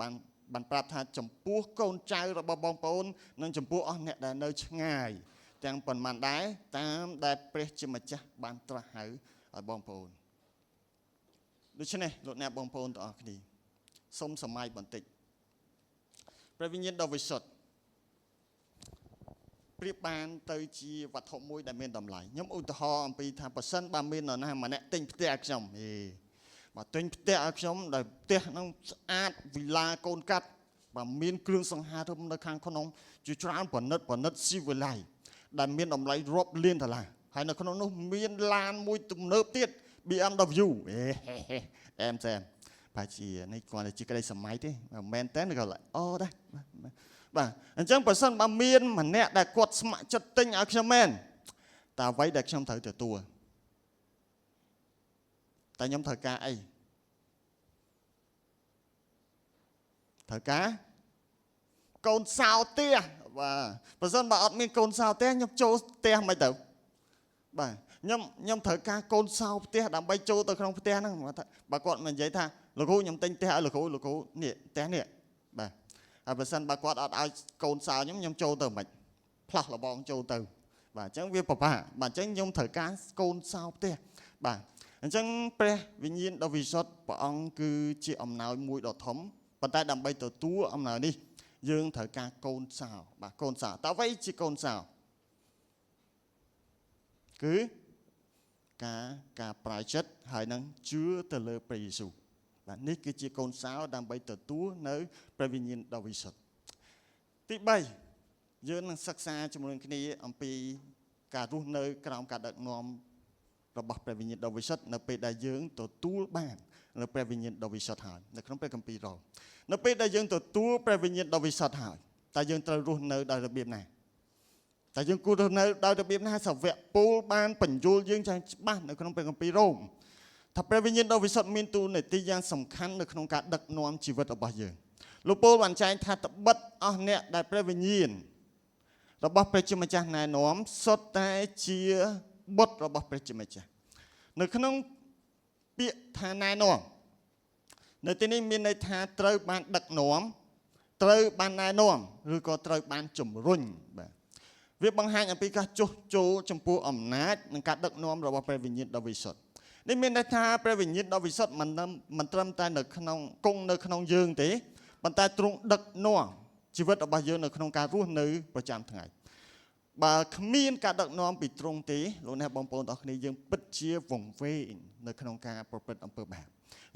S1: បានប្រាប់ថាចំពោះកូនចៅរបស់បងប្អូននិងចំពោះអស់អ្នកដែលនៅឆ្ងាយទាំងប៉ុន្មានដែរតាមដែលព្រះជាម្ចាស់បានត្រាស់ហៅឲ្យបងប្អូនដូច្នេះលោកអ្នកបងប្អូនទាំងអស់គ្នាសូមសម័យបន្តិចព្រះវិញ្ញាណដ៏វិសុទ្ធប្រៀបបានទៅជាវត្ថុមួយដែលមានតម្លៃខ្ញុំឧទាហរណ៍អំពីថាប៉ះសិនបើមាននរណាម្នាក់ទិញផ្ទះឲ្យខ្ញុំបើទិញផ្ទះឲ្យខ្ញុំដែលផ្ទះហ្នឹងស្អាតវិឡាកូនកាត់បើមានគ្រឿងសង្ហារឹមនៅខាងក្នុងជាច្រើនប្រណិតស៊ីវិល័យដែលមានតម្លៃរាប់លានដុល្លារហើយនៅក្នុងនោះមានឡានមួយទំនើបទៀត BMW អែមប្រហែលជានេះគាត់តែជាក្តីសម័យទេមិនមែនតែក៏អូដែរបាទអញ្ចឹងបើសិនបើមានម្នាក់ដែលគាត់ស្ម័គ្រចិត្តទិញឲ្យខ្ញុំមែនតើអ្វីដែលខ្ញុំត្រូវទទួលតែខ្ញុំត្រូវការអីត្រូវការកូនសោផ្ទះបាទបើសិនបើអត់មានកូនសោផ្ទះខ្ញុំចូលផ្ទះមិនទៅបាទខ្ញុំត្រូវការកូនសោផ្ទះដើម្បីចូលទៅក្នុងផ្ទះហ្នឹងបើគាត់មិននិយាយថាលោកគ្រូខ្ញុំទិញផ្ទះឲ្យលោកគ្រូនេះផ្ទះនេះបាទហើយបើសិនបើគាត់អត់ឲ្យកូនសោខ្ញុំចូលទៅមិនផ្លាស់លបងចូលទៅបាទអញ្ចឹងវាពិបាកបាទអញ្ចឹងខ្ញុំត្រូវការកូនសោផ្ទះបាទអញ្ចឹងព្រះវិញ្ញាណដ៏វិសុទ្ធព្រះអង្គគឺជាអំណោយមួយដ៏ធំប៉ុន្តែដើម្បីទទួលអំណោយនេះយើងត្រូវការកូនសោបាទកូនសោតើអ្វីជាកូនសោគឺការប្រែចិត្តហើយនឹងជឿទៅលើព្រះយេស៊ូវបាទនេះគឺជាកូនសោដើម្បីទទួលនៅព្រះវិញ្ញាណដ៏វិសុទ្ធទី3យើងនឹងសិក្សាជាមួយគ្នាអំពីការរស់នៅក្រោមការដឹកនាំ របស់ព្រះវិញ្ញាណដ៏វិសុទ្ធនៅពេលដែលយើងទទួលបាននៅព្រះវិញ្ញាណដ៏វិសុទ្ធហើយនៅក្នុងព្រះគម្ពីររ៉ូមនៅពេលដែលយើងទទួលព្រះវិញ្ញាណដ៏វិសុទ្ធហើយតើយើងត្រូវរស់នៅដោយរបៀបណាតើយើងគួររស់នៅដោយរបៀបណាសាវកពោលបានបញ្យល់យើងយ៉ាងច្បាស់នៅក្នុងព្រះគម្ពីររ៉ូមថាព្រះវិញ្ញាណដ៏វិសុទ្ធមានតួនាទីយ៉ាងសំខាន់នៅក្នុងការដឹកនាំជីវិតរបស់យើងលោកពោលបានចែងថាត្បិតអស់អ្នកដែលព្រះវិញ្ញាណរបស់ព្រះជាម្ចាស់ណែនាំសុទ្ធតែជាបុត្ររបស់ព្រះជាម្ចាស់នៅក្នុងពាក្យថាណែនាំនៅទីនេះមានន័យថាត្រូវបានដឹកនាំត្រូវបានណែនាំឬក៏ត្រូវបានជំរុញបាទវាបង្ហាញអំពីការចុះចូលចំពោះអំណាចនិងការដឹកនាំរបស់ព្រះវិញ្ញាណដ៏វិសុទ្ធនេះមានន័យថាព្រះវិញ្ញាណដ៏វិសុទ្ធមិនត្រឹមតែនៅក្នុងគង់នៅក្នុងយើងទេប៉ុន្តែទ្រង់ដឹកនាំជីវិតរបស់យើងនៅក្នុងការរស់នៅប្រចាំថ្ងៃបើគ្មានការដឹកនាំពីទ្រង់ទេលោកអ្នកបងប្អូនទាំងអស់គ្នាយើងពិតជាវង្វេងនៅក្នុងការប្រព្រឹត្តអំពើបាប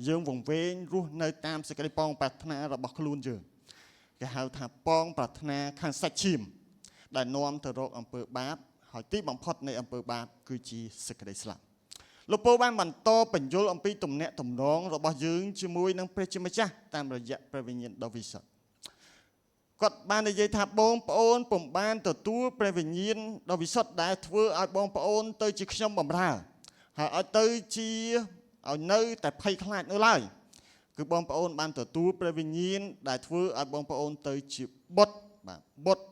S1: យើងវង្វេងរស់នៅតាមសេចក្តីប៉ងប្រាថ្នារបស់ខ្លួនយើងគេហៅថាប៉ងប្រាថ្នាខាងសាច់ឈាមដែលនាំទៅរកអំពើបាបហើយទីបំផុតនៃអំពើបាបគឺជាសេចក្តីស្លាប់លោកពូបានបន្តបញ្យល់អំពីទំនាក់ទំនងរបស់យើងជាមួយនឹងព្រះជាម្ចាស់តាមរយៈព្រះវិញ្ញាណដ៏វិសុទ្ធគាត់បាននិយាយថាបងប្អូនពុំបានទទួលព្រះវិញ្ញាណដ៏វិសុទ្ធដែលធ្វើឲ្យបងប្អូនទៅជាខ្ញុំបម្រើហើយឲ្យទៅជាឲ្យនៅតែភ័យខ្លាចនៅឡើយគឺបងប្អូនបានទទួលព្រះវិញ្ញាណដែលធ្វើឲ្យបងប្អូនទៅជាបុត្របាទបុត្រ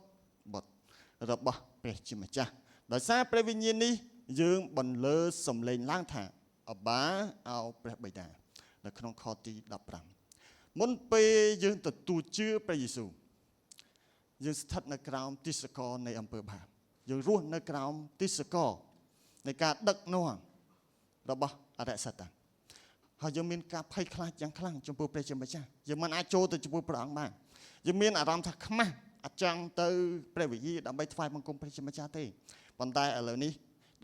S1: របស់ព្រះជាម្ចាស់ដោយសារព្រះវិញ្ញាណនេះយើងបន្លឺសំឡេងឡើងថាអបាអោព្រះបិតានៅក្នុងខទី15មុនពេលយើងទទួលជឿព្រះយេស៊ូវយើងស្ថិតនៅក្រោមទិសកលនៃអំពើបាបយើងរស់នៅក្រោមទិសកលនៃការដឹកនាំរបស់អរិយសតាហើយយើងមានការភ័យខ្លាចយ៉ាងខ្លាំងចំពោះព្រះជាម្ចាស់យើងមិនអាចចូលទៅចំពោះព្រះអង្គបានយើងមានអារម្មណ៍ថាខ្មាស់អត់ចង់ទៅព្រះវិហារដើម្បីថ្វាយបង្គំព្រះជាម្ចាស់ទេប៉ុន្តែឥឡូវនេះ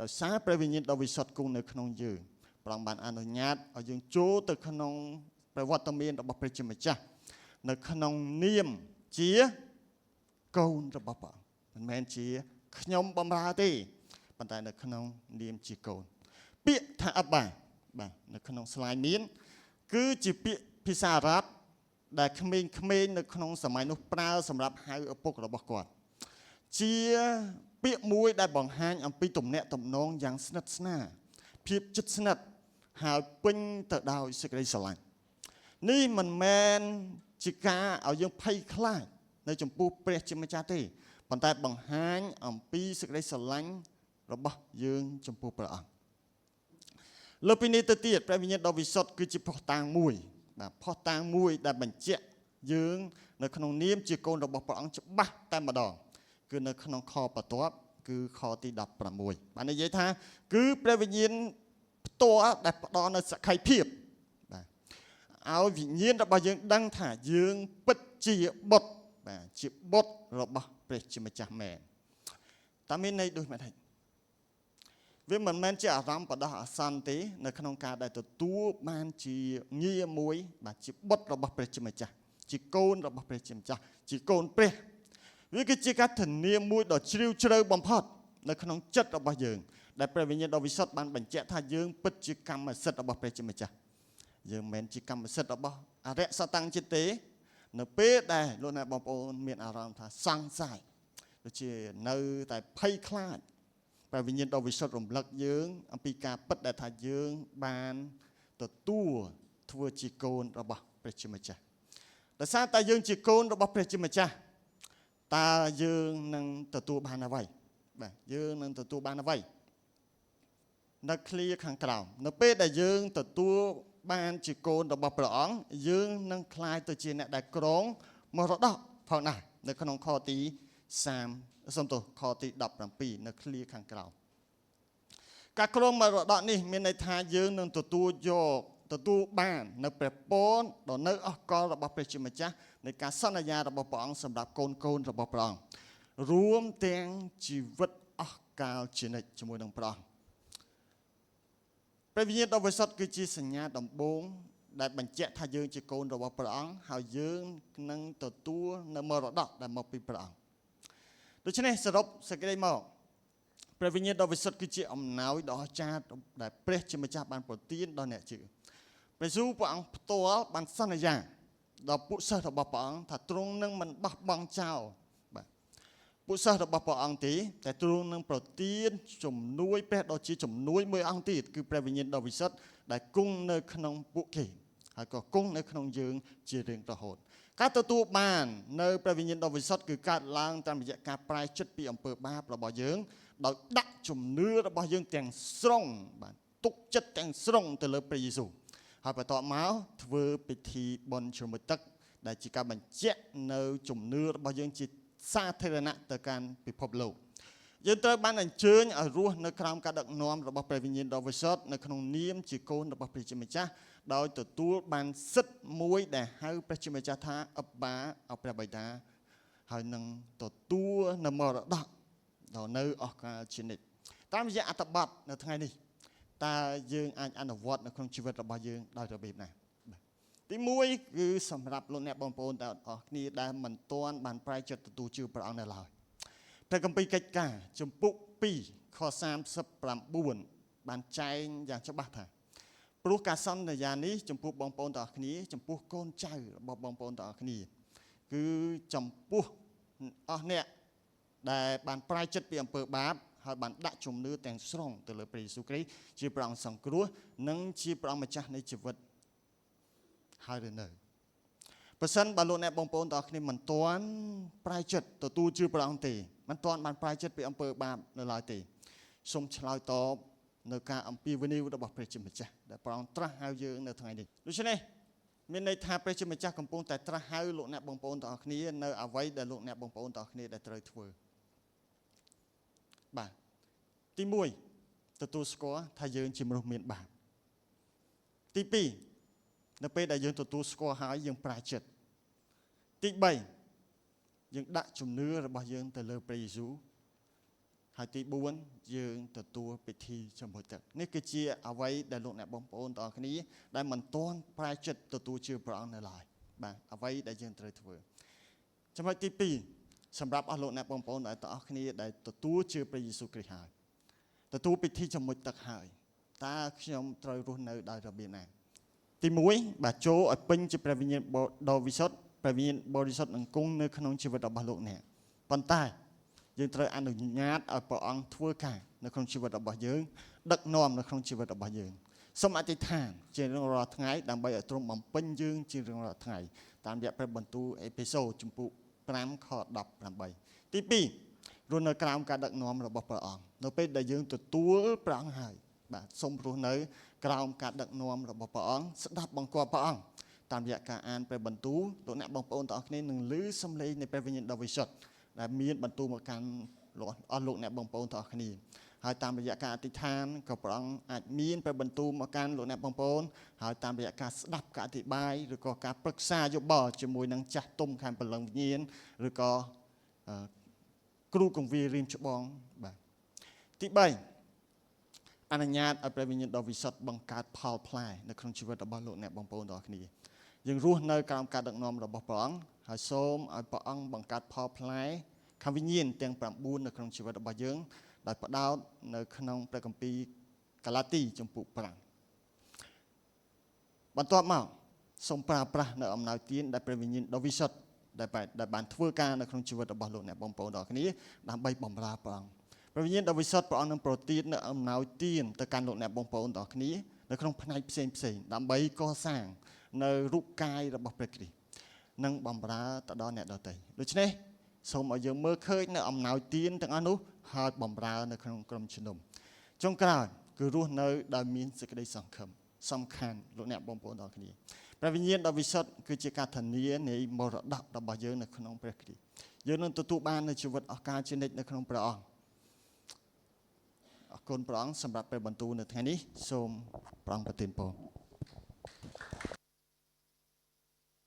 S1: ដោយសារព្រះវិញ្ញាណដ៏វិសុទ្ធគង់នៅក្នុងយើងព្រះអង្គបានអនុញ្ញាតឲ្យយើងចូលទៅក្នុងព្រះវត្តមានរបស់ព្រះជាម្ចាស់នៅក្នុងនាមជាកូនរបស់ព្រះអង្គមិនមែនជាខ្ញុំបម្រើទេប៉ុន្តែនៅក្នុងនាមជាកូនពាក្យថាអបាបាទនៅក្នុងស្លាយមានគឺជាពាក្យភាសាអារ៉ាប់ដែលក្មេងៗនៅក្នុងសម័យនោះប្រើសម្រាប់ហៅឪពុករបស់គាត់ជាពាក្យមួយដែលបង្ហាញអំពីទំនាក់ទំនងយ៉ាងស្និទ្ធស្នាលភាពជិតស្និទ្ធហើយពេញទៅដោយសេចក្តីស្រឡាញ់នេះមិនមែនជាការឲ្យយើងភ័យខ្លាចនៅចំពោះព្រះជាម្ចាស់ទេប៉ុន្តែបង្ហាញអំពីសេចក្តីស្រឡាញ់របស់យើងចំពោះព្រះអង្គលើពីនេះទៅទៀតព្រះវិញ្ញាណដ៏វិសុទ្ធគឺជាភស្តុតាងមួយបាទភស្តុតាងមួយដែលបញ្ជាក់យើងនៅក្នុងនាមជាកូនរបស់ព្រះអង្គច្បាស់តែម្ដងគឺនៅក្នុងខបន្ទាប់គឺខទី16បាននិយាយថាគឺព្រះវិញ្ញាណផ្ទាល់ដែលផ្ដល់នូវសក្ខីភាពបាទឲ្យវិញ្ញាណរបស់យើងដឹងថាយើងពិតជាបុត្របាទជាបុត្ររបស់ព្រះជាម្ចាស់មែនតែមានន័យដូចម៉េចវាមិនមែនជាអារម្មណ៍បដោះអាសន្នទេនៅក្នុងការដែលទទួលបានជាងារមួយបាទជាបុត្ររបស់ព្រះជាម្ចាស់ជាកូនរបស់ព្រះជាម្ចាស់ជាកូនព្រះវាគឺជាការធានាមួយដ៏ជ្រាលជ្រៅបំផុតនៅក្នុងចិត្តរបស់យើងដែលព្រះវិញ្ញាណដ៏វិសុទ្ធបានបញ្ជាក់ថាយើងពិតជាកម្មសិទ្ធិរបស់ព្រះជាម្ចាស់យើងមិនមែនជាកម្មសិទ្ធិរបស់អរិយសតាំងចិត្តទេនៅពេលដែលលោកអ្នកបងប្អូនមានអារម្មណ៍ថាសង្ស័យដូចជានៅតែភ័យខ្លាចព្រះវិញ្ញាណដ៏វិសុទ្ធរំលឹកយើងអំពីការពិតដែលថាយើងបានទទួលធ្វើជាកូនរបស់ព្រះជាម្ចាស់ដោយសារតែយើងជាកូនរបស់ព្រះជាម្ចាស់តើយើងនឹងទទួលបានអ្វីបាទយើងនឹងទទួលបានអ្វីនៅឃ្លាខាងក្រោមនៅពេលដែលយើងទទួលបានជាកូនរបស់ព្រះអង្គយើងនឹងក្លាយទៅជាអ្នកដែលគ្រងមរតកផងដែរនៅក្នុងខទីខទី17នៅឃ្លាខាងក្រោមការគ្រងមរតកនេះមានន័យថាយើងនឹងទទួលបាននៅព្រះពរដ៏នៅអស់កលរបស់ព្រះជាម្ចាស់នៃការសន្យារបស់ព្រះអង្គសម្រាប់កូនរបស់ព្រះអង្គរួមទាំងជីវិតអស់កលជានិច្ចជាមួយនឹងព្រះអង្គព្រះវិញ្ញាណដ៏វិសុទ្ធគឺជាសញ្ញាដំបូងដែលបញ្ជាក់ថាយើងជាកូនរបស់ព្រះអង្គហើយយើងនឹងទទួលនៅមរតកដែលមកពីព្រះអង្គដូច្នេះសរុបសេចក្តីមក ព្រះវិញ្ញាណដ៏វិសុទ្ធគឺជាអំណោយដ៏អស្ចារ្យដែលព្រះជាម្ចាស់បានប្រទានដល់អ្នកជឿព្រះយេស៊ូវព្រះអង្គផ្ទាល់បានសន្យាដល់ពួកសិស្សរបស់ព្រះអង្គថាទ្រង់នឹងមិនបោះបង់ចោលបាទពួកសិស្សរបស់ព្រះអង្គទេតែទ្រង់នឹងប្រទានជំនួយព្រះដ៏ជាជំនួយមួយអង្គទៀតគឺព្រះវិញ្ញាណដ៏វិសុទ្ធដែលគង់នៅក្នុងពួកគេហើយក៏គង់នៅក្នុងយើងជារៀងរហូតការទទួលបាននៅព្រះវិញ្ញាណដ៏វិសុទ្ធគឺកើតឡើងតាមរយៈការប្រែចិត្តពីអំពើបាបរបស់យើងដោយដាក់ជំនឿរបស់យើងទាំងស្រុងបាទទុកចិត្តទាំងស្រុងទៅលើព្រះយេស៊ូវហើយបន្ទាប់មកធ្វើពិធីបុណ្យជ្រមុជទឹកដែលជាការបញ្ជាក់នៅជំនឿរបស់យើងជាសាធារណៈទៅកាន់ពិភពលោកយើងត្រូវបានអញ្ជើញឲ្យរស់នៅក្រោមការដឹកនាំរបស់ព្រះវិញ្ញាណដ៏វិសុទ្ធនៅក្នុងនាមជាកូនរបស់ព្រះជាម្ចាស់ដោយទទួលបានសិទ្ធិមួយដែលហៅព្រះជាម្ចាស់ថាអប្បាអព្រះបិតាហើយនឹងទទួលនៅមរតកដល់នៅអស់កលជានិច្ចតាមរយៈអត្ថបទនៅថ្ងៃនេះតើយើងអាចអនុវត្តនៅក្នុងជីវិតរបស់យើងដោយរបៀបណាទី1គឺសម្រាប់លោកអ្នកបងប្អូនទាំងអស់គ្នាដែលមិនទាន់បានប្រែចិត្តទទួលជឿព្រះអង្គនៅឡើយព្រះគម្ពីរកិច្ចការជំពូក2ខ39បានចែងយ៉ាងច្បាស់ថាព្រោះការសន្យានេះចំពោះបងប្អូនទាំងអស់គ្នាចំពោះកូនចៅរបស់បងប្អូនទាំងអស់គ្នាគឺចំពោះអស់អ្នកដែលបានប្រែចិត្តពីអំពើបាបហើយបានដាក់ជំនឿទាំងស្រុងទៅលើព្រះយេស៊ូវគ្រីស្ទជាព្រះអង្គសង្គ្រោះនិងជាព្រះអង្គម្ចាស់នៃជីវិតហើយនៅប្រសិនបើលោកអ្នកបងប្អូនទាំងអស់គ្នាមិនទាន់ប្រែចិត្តទទួលជឿព្រះអង្គទេមិនទាន់បានប្រែចិត្តពីអំពើបាបនៅឡើយទេសូមឆ្លើយតបនៅការអំពាវនាវរបស់ព្រះជាម្ចាស់ដែលព្រះអង្គត្រាស់ហៅយើងនៅថ្ងៃនេះដូច្នេះមានន័យថាព្រះជាម្ចាស់កំពុងតែត្រាស់ហៅលោកអ្នកបងប្អូនទាំងអស់គ្នានៅអ្វីដែលលោកអ្នកបងប្អូនទាំងអស់គ្នាដែលត្រូវធ្វើបាទទី1ទទួលស្គាល់ថាយើងជាមនុស្សមានបាបទី2នៅពេលដែលយើងទទួលស្គាល់ហើយយើងប្រែចិត្តទី3យើងដាក់ជំនឿរបស់យើងទៅលើព្រះយេស៊ូវហើយទី4យើងទទួលពិធីចម្រុះទឹកនេះគឺជាអ្វីដែលលោកអ្នកបងប្អូនទាំងអស់គ្នាដែលមិនទាន់ប្រែចិត្តទទួលជឿព្រះអង្គនៅឡើយបាទអ្វីដែលយើងត្រូវធ្វើចំណុចទី2សម្រាប់អស់លោកអ្នកបងប្អូនដែលទាំងអស់គ្នាដែលទទួលជឿព្រះយេស៊ូវគ្រីស្ទហើយទទួលពិធីចម្រុះទឹកហើយតើខ្ញុំត្រូវរស់នៅដោយរបៀបណាទី1បាទចូលឲ្យពេញជាព្រះវិញ្ញាណដ៏វិសុទ្ធព្រះវិញ្ញាណបរិសុទ្ធនឹងគង់នៅក្នុងជីវិតរបស់លោកអ្នកប៉ុន្តែយើងត្រូវអនុញ្ញាតឲ្យព្រះអង្គធ្វើការនៅក្នុងជីវិតរបស់យើងដឹកនាំនៅក្នុងជីវិតរបស់យើងសូមអធិដ្ឋានជារៀងរាល់ថ្ងៃដើម្បីឲ្យទ្រង់បំពេញយើងជារៀងរាល់ថ្ងៃតាមរយៈព្រះបន្ទូលអេពីសូតជំពូក5ខ18ទី2រស់នៅក្រោមការដឹកនាំរបស់ព្រះអង្គនៅពេលដែលយើងទទួលព្រះអង្គហើយបាទសូមរស់នៅក្រោមការដឹកនាំរបស់ព្រះអង្គស្ដាប់បង្គាប់ព្រះអង្គតាមរយៈការអានព្រះបន្ទូលលោកអ្នកបងប្អូនទាំងអស់គ្នានឹងឮសំឡេងនៃព្រះវិញ្ញាណដ៏វិសុទ្ធដែលមានបន្ទូលមកកាន់អស់លោកអ្នកបងប្អូនទាំងអស់គ្នាហើយតាមរយៈការអធិដ្ឋានក៏ព្រះអង្គអាចមានព្រះបន្ទូលមកកាន់លោកអ្នកបងប្អូនហើយតាមរយៈការស្ដាប់ការអធិប្បាយឬក៏ការប្រឹក្សាយោបល់ជាមួយនឹងចាស់ទុំខាងព្រលឹងវិញ្ញាណឬក៏គ្រូកងវារៀនច្បងបាទទី3អនុញ្ញាតឲ្យព្រះវិញ្ញាណដ៏វិសុទ្ធបង្កើតផលផ្លែនៅក្នុងជីវិតរបស់លោកអ្នកបងប្អូនទាំងអស់គ្នាយើងរស់នៅក្រោមការដឹកនាំរបស់ព្រះអង្គហើយសូមឲ្យព្រះអង្គបង្កើតផលផ្លែខាងវិញ្ញាណទាំង9នៅក្នុងជីវិតរបស់យើងដោយផ្ដោតនៅក្នុងព្រះគម្ពីរកាឡាទីជំពូក5បន្ទាប់មកសូមប្រើប្រាស់នៅអំណោយទានដែលព្រះវិញ្ញាណដ៏វិសុទ្ធដែលបានធ្វើការនៅក្នុងជីវិតរបស់លោកអ្នកបងប្អូនទាំងគ្នាដើម្បីបម្រើព្រះអង្គព្រះវិញ្ញាណដ៏វិសុទ្ធព្រះអង្គនឹងប្រទាននៅអំណោយទានទៅកាន់លោកអ្នកបងប្អូនទាំងគ្នានៅក្នុងផ្នែកផ្សេងដើម្បីកសាងនៅរូបកាយរបស់ព្រះគ្រីស្ទនិងបម្រើទៅដល់អ្នកដទៃដូច្នេះសូមឲ្យយើងមើលឃើញនៅអំណោយទានទាំងអស់នោះហើយបម្រើនៅក្នុងក្រុមជំនុំចុងក្រោយគឺរស់នៅដោយមានសេចក្តីសង្ឃឹមសំខាន់លោកអ្នកបងប្អូនទាំងគ្នាព្រះវិញ្ញាណដ៏វិសុទ្ធគឺជាការធានានៃមរតករបស់យើងនៅក្នុងព្រះគ្រីស្ទយើងនឹងទទួលបាននូវជីវិតអស់កលជានិច្ចនៅក្នុងព្រះអង្គអរគុណព្រះអង្គសម្រាប់ព្រះបន្ទូលនៅថ្ងៃនេះសូមព្រះអង្គប្រទានពរ